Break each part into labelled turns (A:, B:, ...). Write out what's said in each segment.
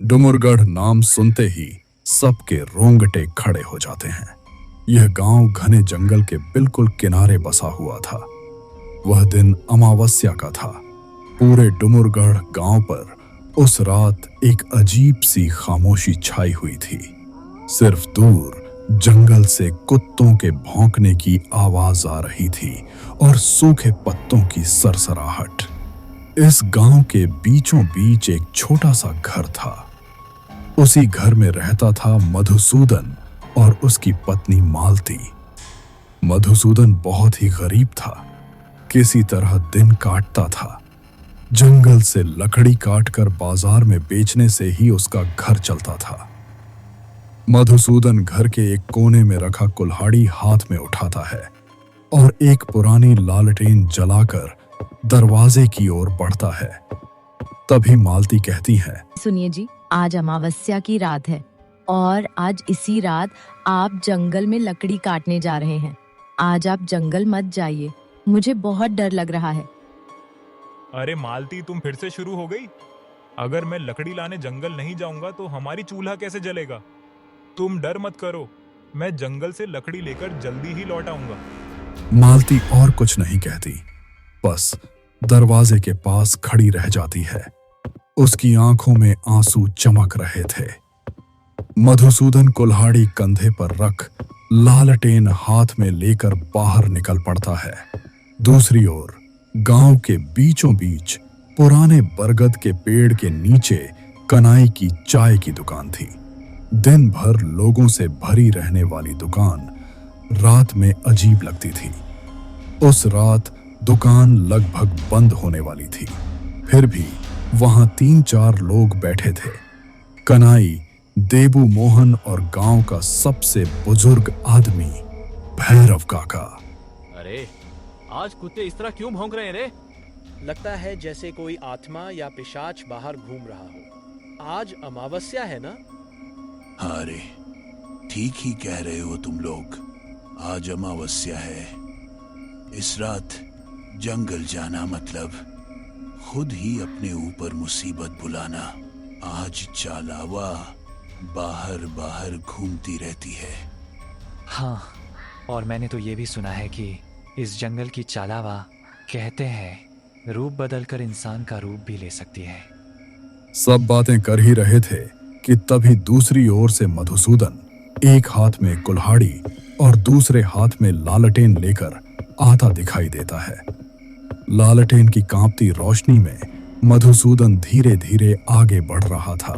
A: डुमरगढ़ नाम सुनते ही सबके रोंगटे खड़े हो जाते हैं। यह गांव घने जंगल के बिल्कुल किनारे बसा हुआ था। वह दिन अमावस्या का था। पूरे डुमरगढ़ गांव पर उस रात एक अजीब सी खामोशी छाई हुई थी। सिर्फ दूर जंगल से कुत्तों के भौंकने की आवाज आ रही थी और सूखे पत्तों की सरसराहट। इस गांव के बीचों बीच एक छोटा सा घर था। उसी घर में रहता था मधुसूदन और उसकी पत्नी मालती। मधुसूदन बहुत ही गरीब था। किसी तरह दिन काटता था। जंगल से लकड़ी काटकर बाजार में बेचने से ही उसका घर चलता था। मधुसूदन घर के एक कोने में रखा कुल्हाड़ी हाथ में उठाता है और एक पुरानी लालटेन जलाकर दरवाजे की ओर बढ़ता है। तभी मालती कहती है,
B: सुनिए जी, आज अमावस्या की रात है और आज इसी रात आप जंगल में लकड़ी काटने जा रहे हैं। आज आप जंगल मत जाइए, मुझे बहुत डर लग रहा है।
C: अरे मालती, तुम फिर से शुरू हो गई। अगर मैं लकड़ी लाने जंगल नहीं जाऊंगा तो हमारी चूल्हा कैसे जलेगा। तुम डर मत करो, मैं जंगल से लकड़ी लेकर जल्दी ही लौट आऊंगा।
A: मालती और कुछ नहीं कहती, बस दरवाजे के पास खड़ी रह जाती है। उसकी आंखों में आंसू चमक रहे थे। मधुसूदन कुल्हाड़ी कंधे पर रख लालटेन हाथ में लेकर बाहर निकल पड़ता है। दूसरी ओर गांव के बीचों बीच पुराने बरगद के पेड़ के नीचे कनाई की चाय की दुकान थी। दिन भर लोगों से भरी रहने वाली दुकान रात में अजीब लगती थी। उस रात दुकान लगभग बंद होने वाली थी, फिर भी वहां 3-4 लोग बैठे थे। कनाई, देबू मोहन और गांव का सबसे बुजुर्ग आदमी भैरव काका।
D: अरे आज कुत्ते इस तरह क्यों भौंक रहे हैं रे?
E: लगता है जैसे कोई आत्मा या पिशाच बाहर घूम रहा हो। आज अमावस्या है ना?
F: हाँ रे, ठीक ही कह रहे हो तुम लोग। आज अमावस्या है। इस रात जंगल जाना मतलब खुद ही अपने ऊपर मुसीबत बुलाना। आज चालावा बाहर बाहर घूमती रहती है।
G: हाँ, और मैंने तो ये भी सुना है कि इस जंगल की चालावा कहते हैं रूप बदलकर इंसान का रूप भी ले सकती है।
A: सब बातें कर ही रहे थे कि तभी दूसरी ओर से मधुसूदन एक हाथ में कुल्हाड़ी और दूसरे हाथ में लालटेन लेकर आता दिखाई देता है। लालटेन की कांपती रोशनी में मधुसूदन धीरे धीरे आगे बढ़ रहा था।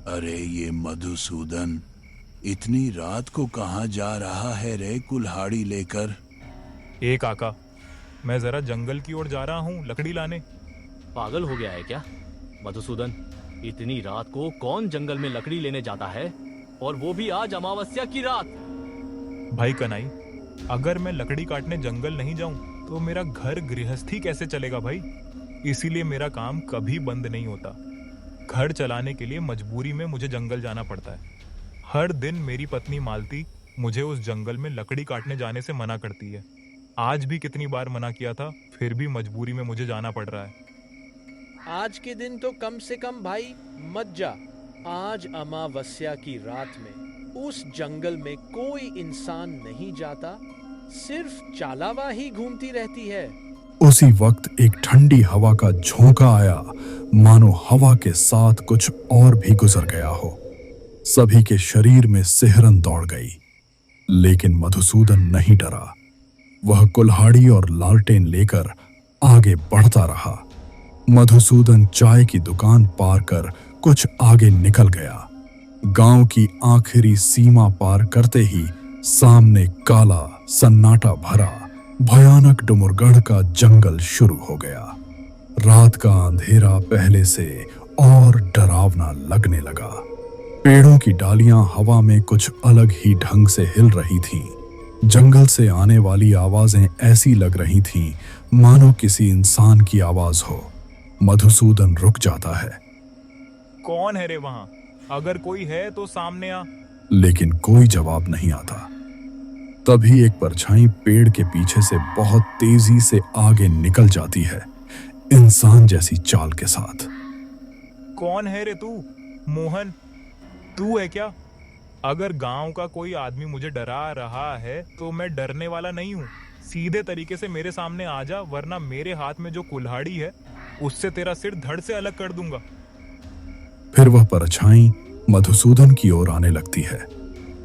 F: अरे ये मधुसूदन इतनी रात को कहाँ जा रहा है रे कुल्हाड़ी लेकर?
C: ए काका, मैं जरा जंगल की ओर जा रहा हूँ लकड़ी लाने।
D: पागल हो गया है क्या मधुसूदन? इतनी रात को कौन जंगल में लकड़ी लेने जाता है, और वो भी आज अमावस्या की रात?
C: भाई कनाई, अगर मैं लकड़ी काटने जंगल नहीं जाऊं तो मेरा घर गृहस्थी कैसे चलेगा भाई। इसीलिए मेरा काम कभी बंद नहीं होता। घर चलाने के लिए मजबूरी में मुझे जंगल जाना पड़ता है। हर दिन मेरी पत्नी मालती मुझे उस जंगल में लकड़ी काटने जाने से मना करती है। आज भी कितनी बार मना किया था, फिर भी मजबूरी में मुझे जाना पड़ रहा है।
E: आज के दिन तो कम से कम भाई मत जा। आज अमावस्या की रात में उस जंगल में कोई इंसान नहीं जाता, सिर्फ चालावा ही घूमती रहती है।
A: उसी वक्त एक ठंडी हवा का झोंका आया, मानो हवा के साथ कुछ और भी गुजर गया हो। सभी के शरीर में सिहरन दौड़ गई, लेकिन मधुसूदन नहीं डरा। वह कुल्हाड़ी और लालटेन लेकर आगे बढ़ता रहा। मधुसूदन चाय की दुकान पार कर कुछ आगे निकल गया। गांव की आखिरी सीमा पार करते ही सामने काला सन्नाटा भरा भयानक डुमरगढ़ का जंगल शुरू हो गया। रात का अंधेरा पहले से और डरावना लगने लगा। पेड़ों की डालियां हवा में कुछ अलग ही ढंग से हिल रही थीं। जंगल से आने वाली आवाजें ऐसी लग रही थीं मानो किसी इंसान की आवाज हो। मधुसूदन रुक जाता है।
C: कौन है रे वहां? अगर कोई है तो सामने आ।
A: लेकिन कोई जवाब नहीं आता। तभी एक परछाई पेड़ के पीछे से बहुत तेजी से आगे निकल जाती है, इंसान जैसी चाल के साथ।
C: कौन है रे तू? मोहन, तू है क्या? अगर गांव का कोई आदमी मुझे डरा रहा है तो मैं डरने वाला नहीं हूँ। सीधे तरीके से मेरे सामने आ जा, वरना मेरे हाथ में जो कुल्हाड़ी है उससे तेरा सिर धड़ से अलग कर दूंगा।
A: फिर वह परछाई मधुसूदन की ओर आने लगती है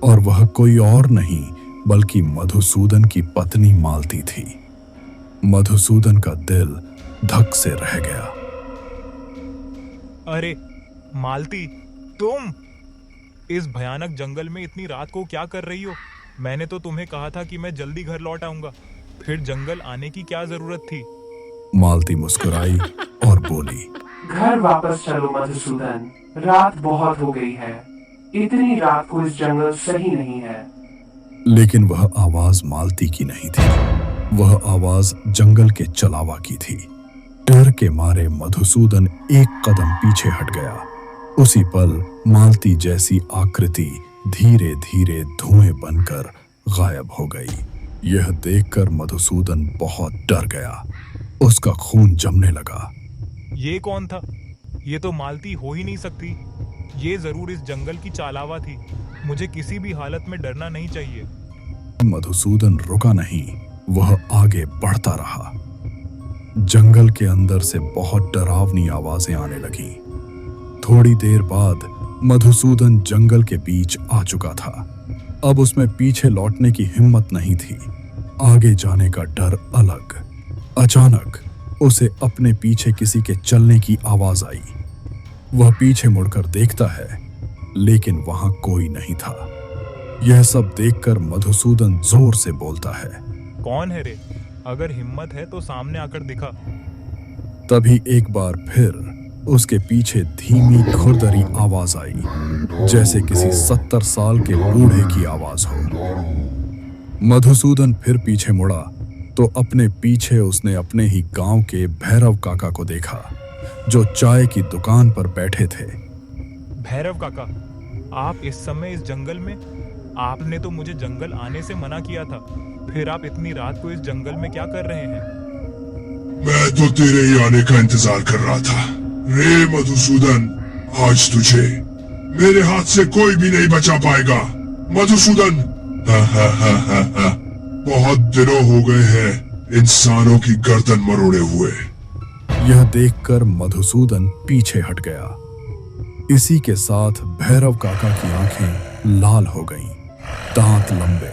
A: और वह कोई और नहीं बल्कि मधुसूदन की पत्नी मालती थी। मधुसूदन का दिल धक से रह गया।
C: अरे मालती, तुम इस भयानक जंगल में इतनी रात को क्या कर रही हो? मैंने तो तुम्हें कहा था कि मैं जल्दी घर लौट आऊंगा, फिर जंगल आने की क्या जरूरत थी?
A: मालती मुस्कुराई और बोली,
H: घर वापस चलो मधुसूदन, रात बहुत हो गई है। इतनी रात को इस जंगल सही नहीं है।
A: लेकिन वह आवाज मालती की नहीं थी, वह आवाज जंगल के चलावा की थी। डर के मारे मधुसूदन एक कदम पीछे हट गया। उसी पल मालती जैसी आकृति धीरे धीरे धुएं बनकर गायब हो गई। यह देखकर मधुसूदन बहुत डर गया। उसका खून जमने लगा।
C: ये कौन था? ये तो मालती हो ही नहीं सकती। ये जरूर इस जंगल की चालावा थी। मुझे किसी भी हालत में डरना नहीं चाहिए।
A: मधुसूदन रुका नहीं, वह आगे बढ़ता रहा। जंगल के अंदर से बहुत डरावनी आवाजें आने लगी। थोड़ी देर बाद मधुसूदन जंगल के बीच आ चुका था। अब उसमें पीछे लौटने की हिम्मत नहीं थी, आगे जाने का डर अलग। अचानक उसे अपने पीछे किसी के चलने की आवाज आई। वह पीछे मुड़कर देखता है, लेकिन वहां कोई नहीं था। यह सब देखकर मधुसूदन जोर से बोलता है,
C: कौन है रे? अगर हिम्मत है तो सामने आकर दिखा।
A: तभी एक बार फिर उसके पीछे धीमी खुरदरी आवाज आई, जैसे किसी 70 साल के बूढ़े की आवाज हो। मधुसूदन फिर पीछे मुड़ा तो अपने पीछे उसने अपने ही गांव के भैरव काका को देखा, जो चाय की दुकान पर बैठे थे।
C: भैरव काका, आप इस समय इस जंगल में? आपने तो मुझे जंगल आने से मना किया था, फिर आप इतनी रात को इस जंगल में क्या कर रहे हैं?
I: मैं तो तेरे ही आने का इंतजार कर रहा था। रे मधुसूदन, आज तुझे मेरे हाथ से कोई भी नहीं बचा पाएगा। मधुसूदन, बहुत दिनों हो गए हैं इंसानों की गर्दन मरोड़े हुए।
A: यह देखकर मधुसूदन पीछे हट गया। इसी के साथ भैरव काका की आंखें लाल हो गईं, दांत लंबे,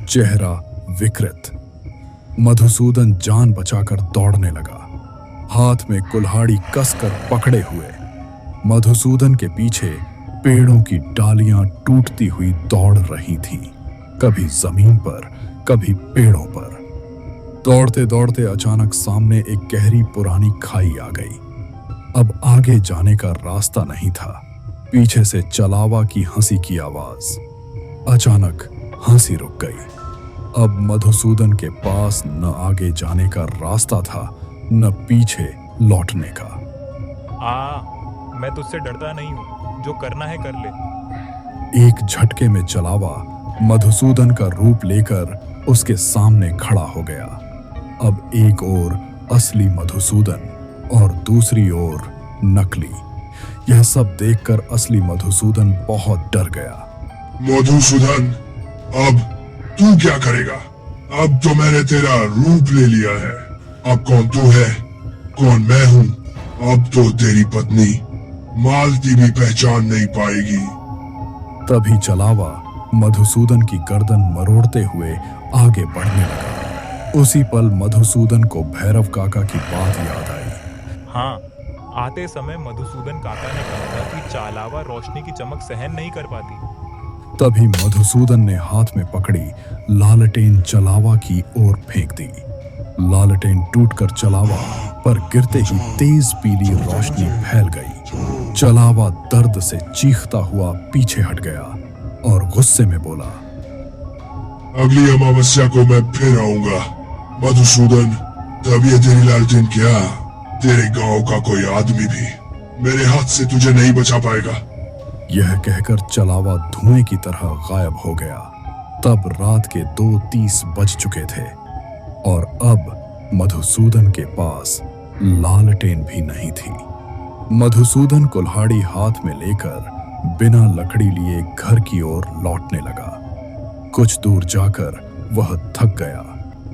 A: चेहरा विकृत। मधुसूदन जान बचाकर दौड़ने लगा, हाथ में कुल्हाड़ी कसकर पकड़े हुए। मधुसूदन के पीछे पेड़ों की डालियां टूटती हुई दौड़ रही थीं, कभी जमीन पर, कभी पेड़ों पर। दौड़ते दौड़ते अचानक सामने एक गहरी पुरानी खाई आ गई। अब आगे जाने का रास्ता नहीं था। पीछे से चलावा की हंसी की आवाज। अचानक हंसी रुक गई। अब मधुसूदन के पास न आगे जाने का रास्ता था, न पीछे लौटने का।
C: मैं तुझसे डरता नहीं हूँ, जो करना है कर ले।
A: एक झटके में चलावा मधुसूदन का रूप लेकर उसके सामने खड़ा हो गया। अब एक ओर असली मधुसूदन और दूसरी ओर नकली। यह सब देखकर असली मधुसूदन बहुत डर गया।
I: मधुसूदन, अब तू क्या करेगा? अब तो मैंने तेरा रूप ले लिया है। अब कौन तू है, कौन मैं हूँ, अब तो तेरी पत्नी मालती भी पहचान नहीं पाएगी।
A: तभी चलावा मधुसूदन की गर्दन मरोड़ते हुए आगे बढ़ने लगा। उसी पल मधुसूदन को भैरव काका की बात याद आई।
C: हाँ, आते समय मधुसूदन काका ने कहा था कि चालावा रोशनी की चमक सहन नहीं कर पाती।
A: तभी मधुसूदन ने हाथ में पकड़ी लालटेन चलावा की ओर फेंक दी। लालटेन टूटकर चलावा पर गिरते ही तेज पीली रोशनी फैल गई। चलावा दर्द से चीखता हुआ पीछे हट गया और गुस्से में बोला,
I: अगली अमावस्या को मैं फिर आऊंगा। मधुसूदन, तब ये तेरी लालटेन क्या, तेरे गांव का कोई आदमी भी मेरे हाथ से तुझे नहीं बचा पाएगा।
A: यह कहकर चलावा धुएं की तरह गायब हो गया। तब रात के 2:30 बज चुके थे और अब मधुसूदन के पास लालटेन भी नहीं थी। मधुसूदन कुल्हाड़ी हाथ में लेकर बिना लकड़ी लिए घर की ओर लौटने लगा। कुछ दूर जाकर वह थक गया,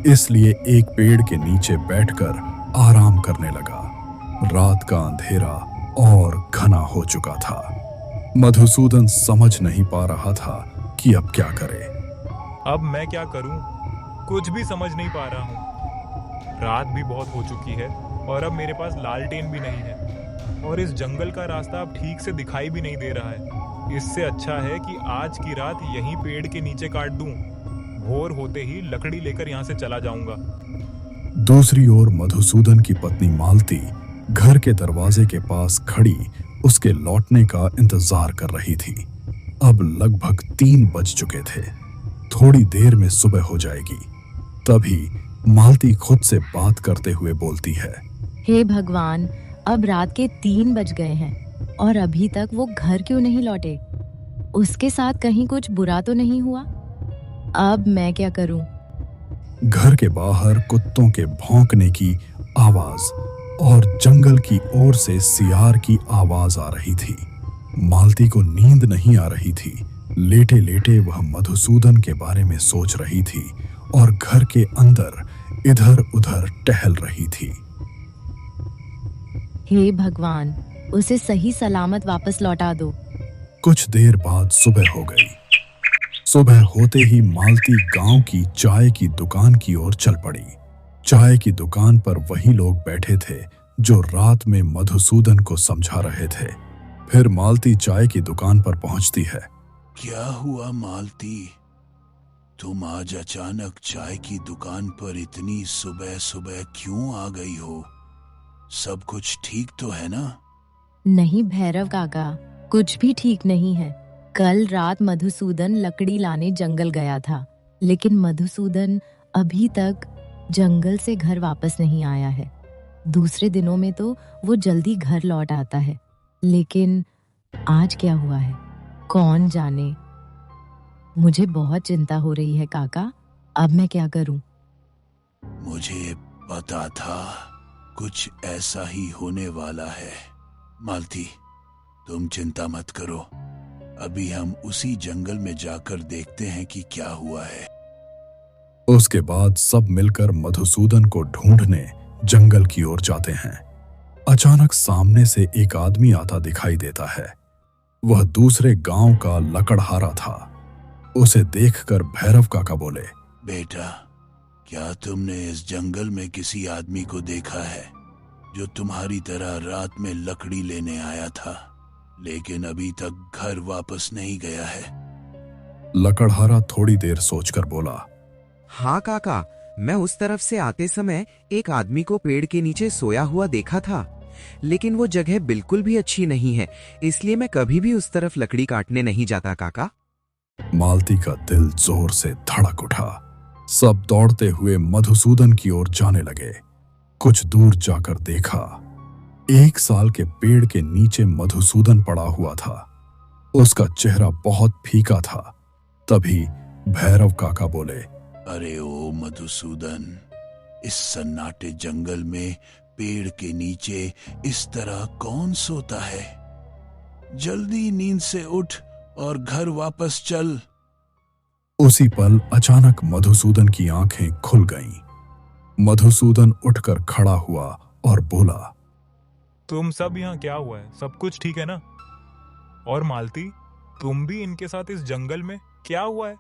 A: इसलिए एक पेड़ के नीचे बैठकर आराम करने लगा। रात का अंधेरा और घना हो चुका था। मधुसूदन समझ नहीं पा रहा था कि अब क्या करे।
C: अब मैं क्या करूं? कुछ भी समझ नहीं पा रहा हूं। रात भी बहुत हो चुकी है और अब मेरे पास लालटेन भी नहीं है और इस जंगल का रास्ता अब ठीक से दिखाई भी नहीं दे रहा है। इससे अच्छा है कि आज की रात यहीं पेड़ के नीचे काट दूं। भोर होते ही लकड़ी लेकर यहाँ से चला जाऊंगा।
A: दूसरी ओर मधुसूदन की पत्नी मालती घर के दरवाजे के पास खड़ी उसके लौटने का इंतजार कर रही थी। अब लगभग 3 बज चुके थे। थोड़ी देर में सुबह हो जाएगी। तभी मालती खुद से बात करते हुए बोलती है,
B: हे भगवान, अब रात के 3 बज गए हैं और अभी तक वो घर क्यों नहीं लौटे? उसके साथ कहीं कुछ बुरा तो नहीं हुआ? अब मैं क्या करूं?
A: घर के बाहर कुत्तों के भौंकने की आवाज और जंगल की ओर से सियार की आवाज आ रही थी। मालती को नींद नहीं आ रही थी। लेटे लेटे वह मधुसूदन के बारे में सोच रही थी और घर के अंदर इधर उधर टहल रही थी।
B: हे भगवान, उसे सही सलामत वापस लौटा दो।
A: कुछ देर बाद सुबह हो गई। सुबह होते ही मालती गांव की चाय की दुकान की ओर चल पड़ी। चाय की दुकान पर वही लोग बैठे थे जो रात में मधुसूदन को समझा रहे थे। फिर मालती चाय की दुकान पर पहुंचती है।
F: क्या हुआ मालती? तुम आज अचानक चाय की दुकान पर इतनी सुबह सुबह क्यों आ गई हो? सब कुछ ठीक तो है ना?
B: नहीं भैरव काका, कुछ भी ठीक नहीं है। कल रात मधुसूदन लकड़ी लाने जंगल गया था, लेकिन मधुसूदन अभी तक जंगल से घर वापस नहीं आया है। दूसरे दिनों में तो वो जल्दी घर लौट आता है, लेकिन आज क्या हुआ है कौन जाने। मुझे बहुत चिंता हो रही है काका, अब मैं क्या करूं?
F: मुझे पता था कुछ ऐसा ही होने वाला है। मालती, तुम चिंता मत करो। अभी हम उसी जंगल में जाकर देखते हैं कि क्या हुआ है।
A: उसके बाद सब मिलकर मधुसूदन को ढूंढने जंगल की ओर जाते हैं। अचानक सामने से एक आदमी आता दिखाई देता है। वह दूसरे गांव का लकड़हारा था। उसे देखकर भैरव काका बोले,
F: बेटा, क्या तुमने इस जंगल में किसी आदमी को देखा है जो तुम्हारी तरह रात में लकड़ी लेने आया था, लेकिन अभी तक घर वापस नहीं गया है?
A: लकड़हारा थोड़ी देर सोचकर बोला,
J: हाँ काका, मैं उस तरफ से आते समय एक आदमी को पेड़ के नीचे सोया हुआ देखा था, लेकिन वो जगह बिल्कुल भी अच्छी नहीं है, इसलिए मैं कभी भी उस तरफ लकड़ी काटने नहीं जाता काका।
A: मालती का दिल जोर से धड़क उठा। सब दौड़ते हुए मधुसूदन की ओर जाने लगे। कुछ दूर जाकर देखा, 1 साल के पेड़ के नीचे मधुसूदन पड़ा हुआ था। उसका चेहरा बहुत फीका था। तभी भैरव काका बोले,
F: अरे ओ मधुसूदन, इस सन्नाटे जंगल में पेड़ के नीचे इस तरह कौन सोता है? जल्दी नींद से उठ और घर वापस चल।
A: उसी पल अचानक मधुसूदन की आंखें खुल गईं। मधुसूदन उठकर खड़ा हुआ और बोला,
C: तुम सब यहाँ क्या हुआ है? सब कुछ ठीक है ना? और मालती, तुम भी इनके साथ इस जंगल में क्या हुआ है?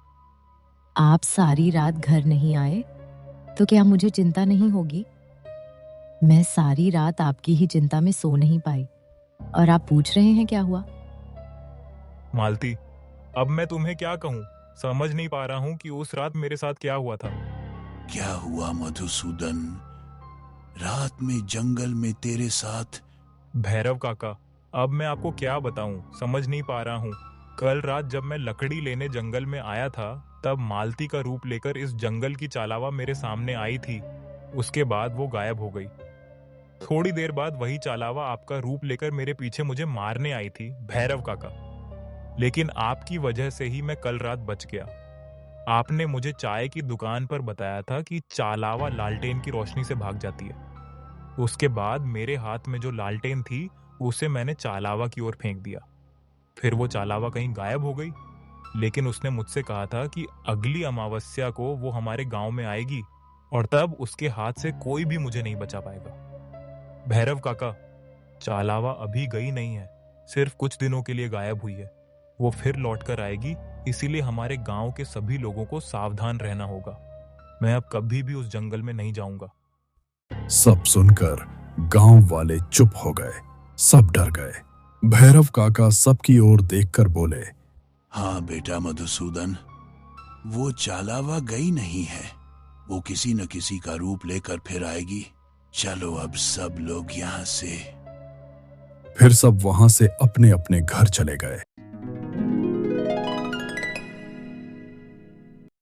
B: आप सारी रात घर नहीं आए तो क्या मुझे चिंता नहीं होगी? मैं सारी रात आपकी ही चिंता में सो नहीं पाई और आप पूछ रहे हैं क्या हुआ?
C: मालती, अब मैं तुम्हें क्या कहूँ? समझ नहीं पा रहा हूँ कि उस रात मेरे साथ क्या हुआ था।
F: क्या हुआ मधुसूदन? रात में जंगल में तेरे साथ?
C: भैरव काका, अब मैं आपको क्या बताऊं, समझ नहीं पा रहा हूँ। कल रात जब मैं लकड़ी लेने जंगल में आया था, तब मालती का रूप लेकर इस जंगल की चालावा मेरे सामने आई थी। उसके बाद वो गायब हो गई। थोड़ी देर बाद वही चालावा आपका रूप लेकर मेरे पीछे मुझे मारने आई थी, भैरव काका। लेकिन आपकी वजह से ही मैं कल रात बच गया। आपने मुझे चाय की दुकान पर बताया था कि चालावा लालटेन की रोशनी से भाग जाती है। उसके बाद मेरे हाथ में जो लालटेन थी उसे मैंने चालावा की ओर फेंक दिया। फिर वो चालावा कहीं गायब हो गई। लेकिन उसने मुझसे कहा था कि अगली अमावस्या को वो हमारे गांव में आएगी और तब उसके हाथ से कोई भी मुझे नहीं बचा पाएगा। भैरव काका, चालावा अभी गई नहीं है, सिर्फ कुछ दिनों के लिए गायब हुई है। वो फिर लौट कर आएगी, इसीलिए हमारे गांव के सभी लोगों को सावधान रहना होगा। मैं अब कभी भी उस जंगल में नहीं जाऊंगा।
A: सब सुनकर गांव वाले चुप हो गए, सब डर गए। भैरव काका सबकी ओर देखकर बोले,
F: हाँ बेटा मधुसूदन, वो चालावा गई नहीं है, वो किसी न किसी का रूप लेकर फिर आएगी। चलो अब सब लोग यहाँ से।
A: फिर सब वहां से अपने अपने घर चले गए।